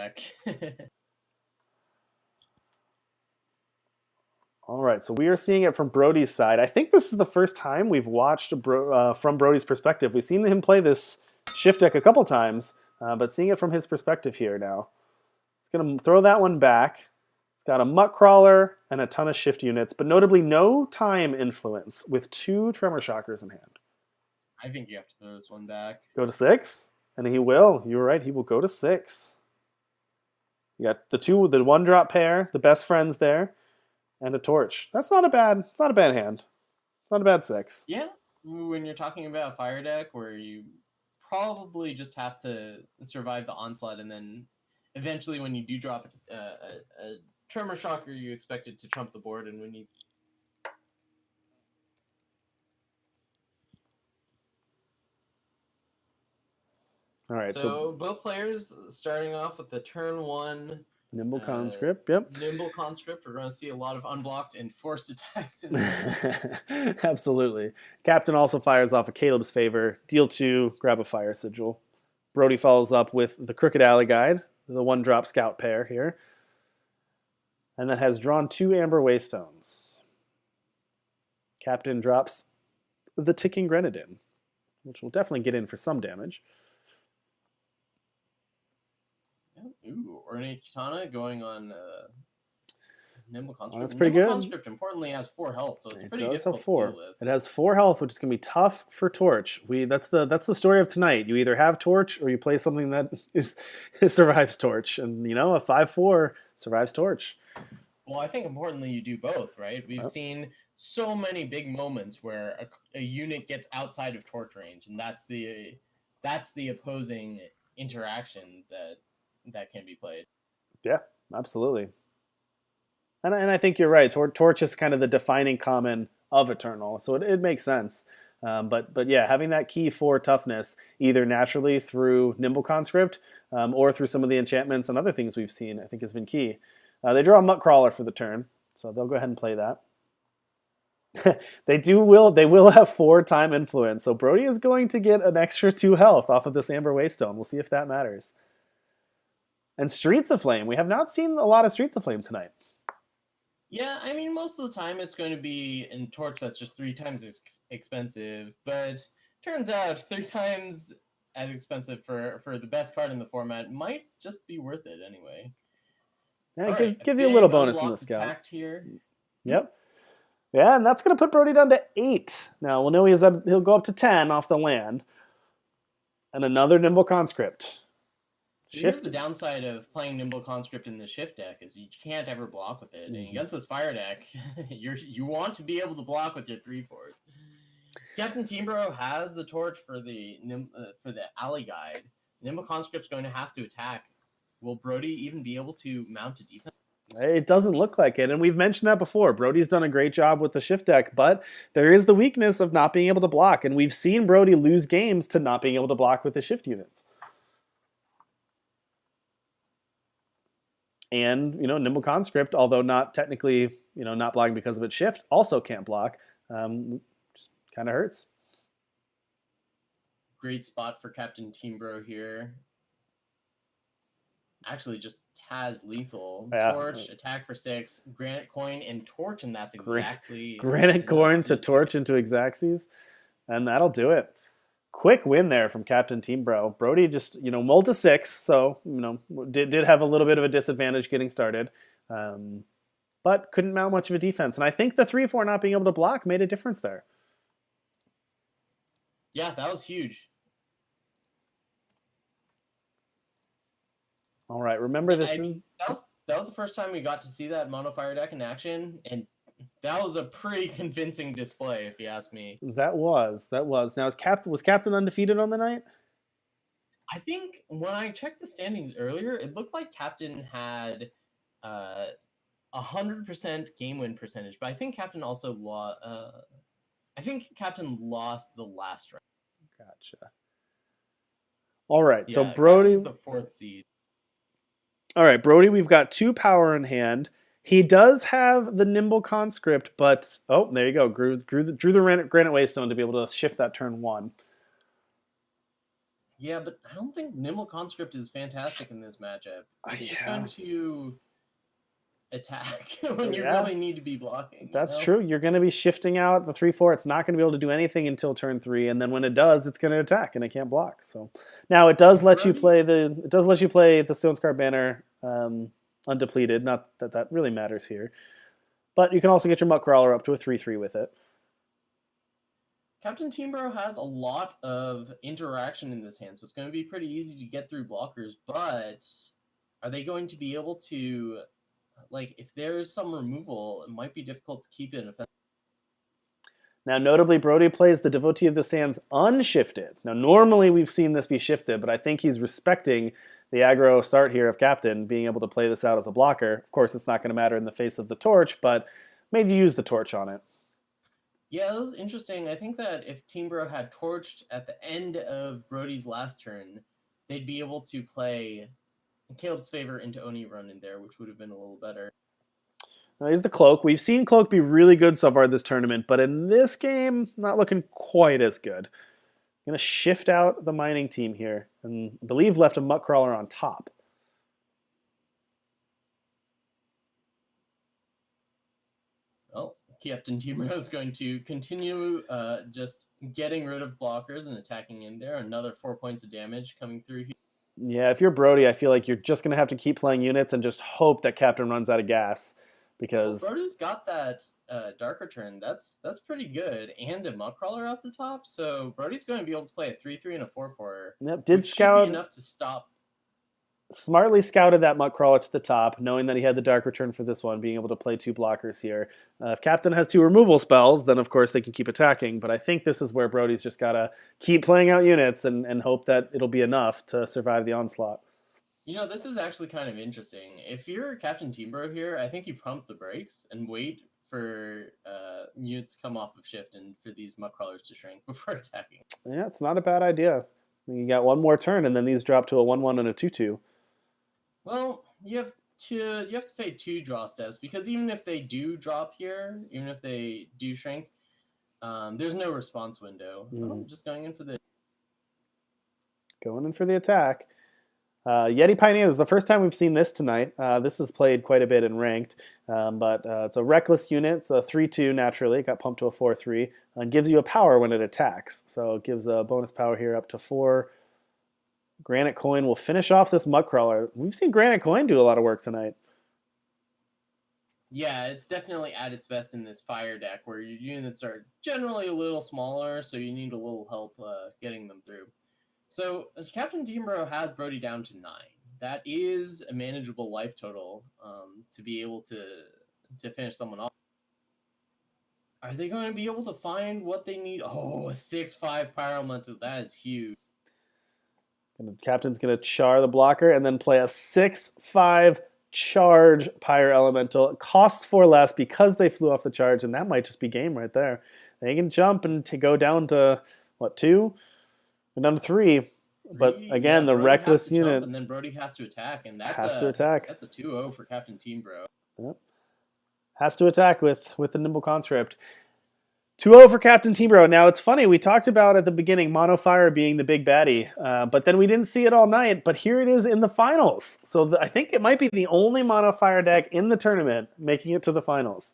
deck. All right, so we are seeing it from Brody's side. I think this is the first time we've watched from Brody's perspective. We've seen him play this shift deck a couple times, but seeing it from his perspective here now. It's going to throw that one back. It's got a Muck Crawler and a ton of shift units, but notably no time influence with 2 Tremor Shockers in hand. I think you have to throw this one back. Go to 6? And he will. You were right, he will go to 6. You got the 1-drop pair, the best friends there. And a torch. It's not a bad hand. It's not a bad 6. Yeah, when you're talking about a fire deck where you probably just have to survive the onslaught, and then eventually when you do drop a Tremor Shocker, you expect it to trump the board, and when you... All right, so both players starting off with the turn 1... Nimble Conscript, yep. Nimble Conscript. We're going to see a lot of unblocked and forced attacks. Absolutely. Captain also fires off a Caleb's Favor. Deal 2, grab a Fire Sigil. Brody follows up with the Crooked Alley Guide, the 1-drop scout pair here. And then has drawn 2 Amber Waystones. Captain drops the Ticking Grenadin, which will definitely get in for some damage. Ooh, Ornate Katana going on Nimble Conscript. That's pretty good. Conscript, importantly, has 4 health, so it's pretty difficult to deal with. It has 4 health, which is going to be tough for Torch. That's the story of tonight. You either have Torch or you play something that survives Torch. And, a 5/4 survives Torch. Well, I think importantly you do both, right? We've seen so many big moments where a unit gets outside of Torch range, and that's the opposing interaction that can be played. Yeah, absolutely. And I think you're right. Torch is kind of the defining common of Eternal, so it makes sense. But yeah, having that key 4 toughness, either naturally through Nimble Conscript or through some of the enchantments and other things we've seen, I think has been key. They draw a Muck Crawler for the turn, so they'll go ahead and play that. They will have 4 time influence, so Brody is going to get an extra 2 health off of this Amber Waystone. We'll see if that matters. And Streets of Flame. We have not seen a lot of Streets of Flame tonight. Yeah, I mean, most of the time it's going to be in Torch that's just 3 times as expensive, but turns out 3 times as expensive for the best card in the format might just be worth it anyway. Yeah, give you a little bonus in the scout. Here. Yep. Yeah, and that's going to put Brody down to 8. Now, we'll know he'll go up to 10 off the land. And another Nimble Conscript. Here's the downside of playing Nimble Conscript in the shift deck is you can't ever block with it. And against this fire deck, you want to be able to block with your 3/4s. CaptainTeembro has the torch for the alley guide. Nimble Conscript's going to have to attack. Will Brody even be able to mount a defense? It doesn't look like it, and we've mentioned that before. Brody's done a great job with the shift deck, but there is the weakness of not being able to block, and we've seen Brody lose games to not being able to block with the shift units. And, Nimble Conscript, although not technically, not blocking because of its shift, also can't block. Just kind of hurts. Great spot for CaptainTeembro here. Actually, just has lethal. Yeah. Torch, attack for 6, Granite Coin, and Torch, and that's exactly... Granite Coin to Torch into Exaxes, and that'll do it. Quick win there from CaptainTeembro. Brody just, mulled to 6, so, did have a little bit of a disadvantage getting started, but couldn't mount much of a defense. And I think the 3/4 not being able to block made a difference there. Yeah, that was huge. All right, remember this that was the first time we got to see that mono fire deck in action, and that was a pretty convincing display, if you ask me. That was. Now, was Captain undefeated on the night? I think when I checked the standings earlier, it looked like Captain had 100% game win percentage, but I think Captain also lost. I think Captain lost the last round. Gotcha. All right, yeah, so Brody, Captain's the 4th seed. All right, Brody, we've got 2 power in hand. He does have the Nimble Conscript, but there you go. Drew the Granite Waystone to be able to shift that turn 1. Yeah, but I don't think Nimble Conscript is fantastic in this matchup. It's just Yeah. going to attack when you Yeah. really need to be blocking. That's true. You're going to be shifting out the 3/4. It's not going to be able to do anything until turn 3, and then when it does, it's going to attack and it can't block. So now it does let you play the Stone Scar Banner undepleted. Not that that really matters here, but you can also get your Muck Crawler up to a 3/3 with it. CaptainTeembro has a lot of interaction in this hand, so it's going to be pretty easy to get through blockers. But are they going to be able to, like, if there's some removal, it might be difficult to keep it in effect. Now, notably, Brody plays the Devotee of the Sands unshifted. Now, normally we've seen this be shifted, but I think he's respecting the aggro start here of Captain, being able to play this out as a blocker. Of course, it's not going to matter in the face of the torch, but made you use the torch on it. Yeah, that was interesting. I think that if Teembro had torched at the end of Brody's last turn, they'd be able to play Caleb's Favor into Oni Run in there, which would have been a little better. Now here's the Cloak. We've seen Cloak be really good so far this tournament, but in this game, not looking quite as good. I'm going to shift out the Mining Team here, and I believe left a Muck Crawler on top. Well, CaptainTeembro is going to continue just getting rid of blockers and attacking in there. Another 4 points of damage coming through here. Yeah, if you're Brody, I feel like you're just going to have to keep playing units and just hope that Captain runs out of gas. Because Brody's got that Dark Return. That's pretty good. And a Muck Crawler off the top. So Brody's going to be able to play a 3/3 and a 4/4. Yep, did scout enough to stop. Smartly scouted that Muck Crawler to the top, knowing that he had the Dark Return for this one, being able to play 2 blockers here. If Captain has 2 removal spells, then of course they can keep attacking, but I think this is where Brody's just got to keep playing out units and hope that it'll be enough to survive the onslaught. You know, this is actually kind of interesting. If you're CaptainTeembro here, I think you pump the brakes and wait for units to come off of shift and for these Muck Crawlers to shrink before attacking. Yeah, it's not a bad idea. You got one more turn, and then these drop to a 1/1 and a 2/2. Well, you have to pay 2 draw steps, because even if they do drop here, even if they do shrink, there's no response window. Oh, just going in for the attack. Yeti Pioneer is the first time we've seen this tonight. This is played quite a bit in ranked, but it's a reckless unit. It's a 3/2 naturally. It got pumped to a 4/3 and gives you a power when it attacks. So it gives a bonus power here up to 4. Granite Coin will finish off this Muck Crawler. We've seen Granite Coin do a lot of work tonight. Yeah, it's definitely at its best in this fire deck, where your units are generally a little smaller, so you need a little help getting them through. So CaptainTeembro has Brody down to 9. That is a manageable life total to be able to finish someone off. Are they going to be able to find what they need? Oh, a 6/5 Pyromantle. That is huge. And Captain's going to char the blocker and then play a 6/5 charge Pyre Elemental. It costs 4 less because they flew off the charge, and that might just be game right there. They can jump and to go down to, what, 2? And down to 3. But again, the reckless unit. And then Brody has to attack, and that's has to attack. That's a 2-0 for CaptainTeembro. Yep. Has to attack with the Nimble Conscript. 2-0 for CaptainTeembro. Now, it's funny, we talked about at the beginning Mono Fire being the big baddie, but then we didn't see it all night, but here it is in the finals. So I think it might be the only Mono Fire deck in the tournament making it to the finals.